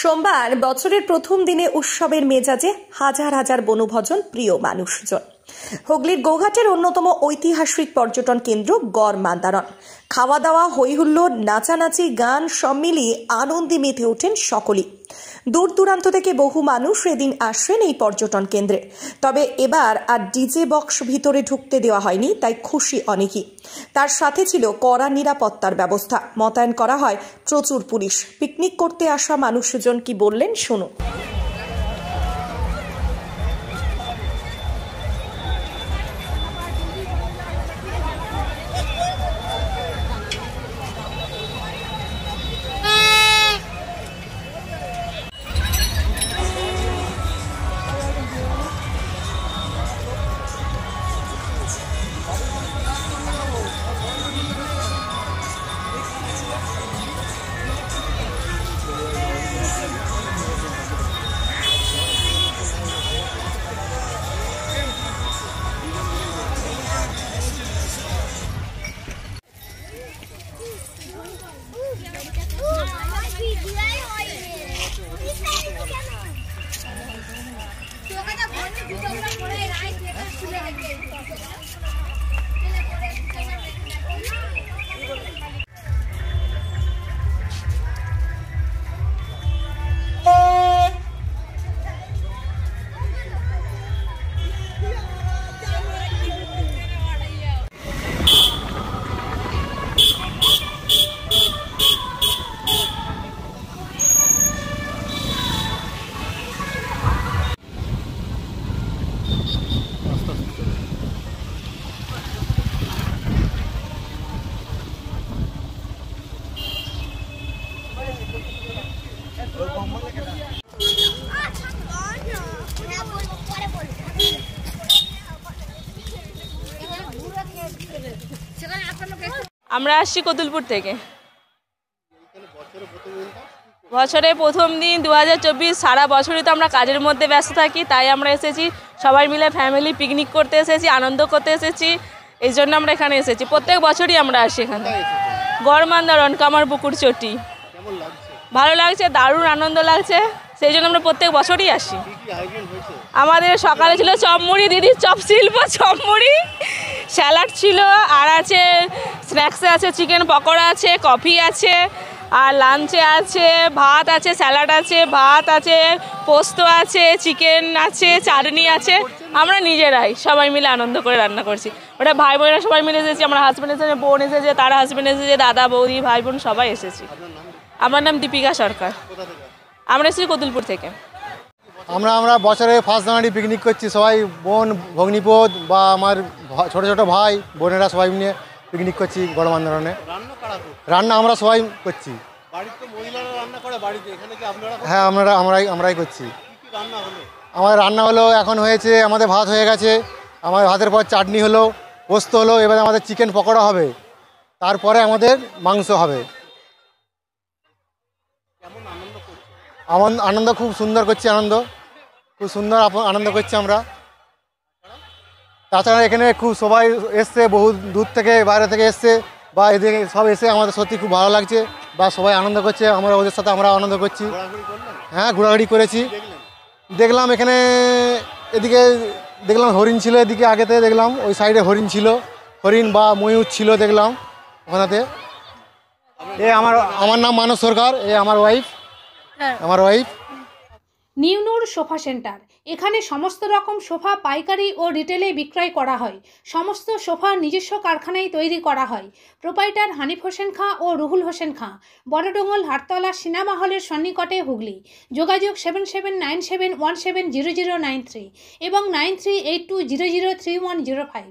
সোমবার বছরের প্রথম দিনে উৎসবের মেজাজে হাজার হাজার বনভোজন প্রিয় মানুষজন। হুগলির গোঘাটের অন্যতম ঐতিহাসিক পর্যটন কেন্দ্র গড় মান্দারণ। খাওয়া দাওয়া, হইহুল্লোড়, নাচানাচি, গান সব মিলিয়ে আনন্দে মেতে ওঠেন সকলেই। দূর দূরান্ত থেকে বহু মানুষ এদিন আসেন এই পর্যটন কেন্দ্রে। তবে এবার আর ডিজে বক্স ভিতরে ঢুকতে দেওয়া হয়নি, তাই খুশি অনেকেই। তার সাথে ছিল কড়া নিরাপত্তার ব্যবস্থা, মোতায়েন করা হয় প্রচুর পুলিশ। পিকনিক করতে আসা মানুষজন কি বললেন শুনুন। আমরা আসছি কতুলপুর থেকে। বছরের প্রথম দিন 2024, সারা বছরই তো আমরা কাজের মধ্যে ব্যস্ত থাকি, তাই আমরা এসেছি সবাই মিলে ফ্যামিলি পিকনিক করতে এসেছি, আনন্দ করতে এসেছি। এই জন্য আমরা এখানে এসেছি, প্রত্যেক বছরই আমরা আসি এখানে। গড় মান্দারণ, কামারপুকুর চটি। ভালো লাগছে, দারুণ আনন্দ লাগছে, সেই জন্য আমরা প্রত্যেক বছরই আসি। আমাদের সকালে ছিল চপমুড়ি, দিদির চপ শিল্প চপমুড়ি, স্যালাড ছিল, আর আছে স্ন্যাক্সে আছে চিকেন পকোড়া আছে, কফি আছে, আর লাঞ্চে আছে ভাত আছে, স্যালাড আছে, ভাত আছে, পোস্ত আছে, চিকেন আছে, চাটনি আছে। আমরা নিজেরাই সবাই মিলে আনন্দ করে রান্না করছি। ওটা ভাই বোনেরা সবাই মিলে এসেছি, আমার হাজব্যান্ড এসেছে, বোন এসেছে, তার হাজব্যান্ড এসেছে, দাদা বৌদি ভাই বোন সবাই এসেছি। আমার নাম দীপিকা সরকার, আমরা এসেছি কতুলপুর থেকে। আমরা বছরে ফার্স্ট জানুয়ারি পিকনিক করছি, সবাই বোন ভগ্নিপদ বা আমার ছোট ছোট ভাই বোনেরা সবাই নিয়ে পিকনিক করছি গড় মান্দারণে। রান্না আমরা সবাই করছি। হ্যাঁ, আমরাই করছি। আমার রান্না হলো, এখন হয়েছে আমাদের ভাত হয়ে গেছে, আমাদের ভাতের পর চাটনি হলো, পোস্ত হলো, এবারে আমাদের চিকেন পকোড়া হবে, তারপরে আমাদের মাংস হবে। আনন্দ খুব সুন্দর করছি, খুব সুন্দর আনন্দ করছি আমরা। তাছাড়া এখানে খুব সবাই এসছে, বহু দূর থেকে বাইরে থেকে এসছে, বা এদিকে সব এসে আমাদের সত্যি খুব ভালো লাগছে, বা সবাই আনন্দ করছে, আমরা ওদের সাথে আমরা আনন্দ করছি। হ্যাঁ, ঘোরাঘুরি করেছি, দেখলাম এখানে, এদিকে দেখলাম হরিণ ছিল, এদিকে আগেতে দেখলাম ওই সাইডে হরিণ ছিল, হরিণ বা ময়ূর ছিল দেখলাম ওখানেতে। আমার নাম মানস সরকার, আমার ওয়াইফ। নিউ নূর সোফা সেন্টার, এখানে সমস্ত রকম সোফা পাইকারি ও রিটেলে বিক্রয় করা হয়। সমস্ত সোফা নিজস্ব কারখানায় তৈরি করা হয়। প্রোপাইটার হানিফ হোসেন খাঁ ও রুহুল হোসেন খাঁ, বড়ডোঙ্গল হাটতলা সিনেমা হলের সন্নিকটে, হুগলি। যোগাযোগ 7797170093 এবং 9382003105।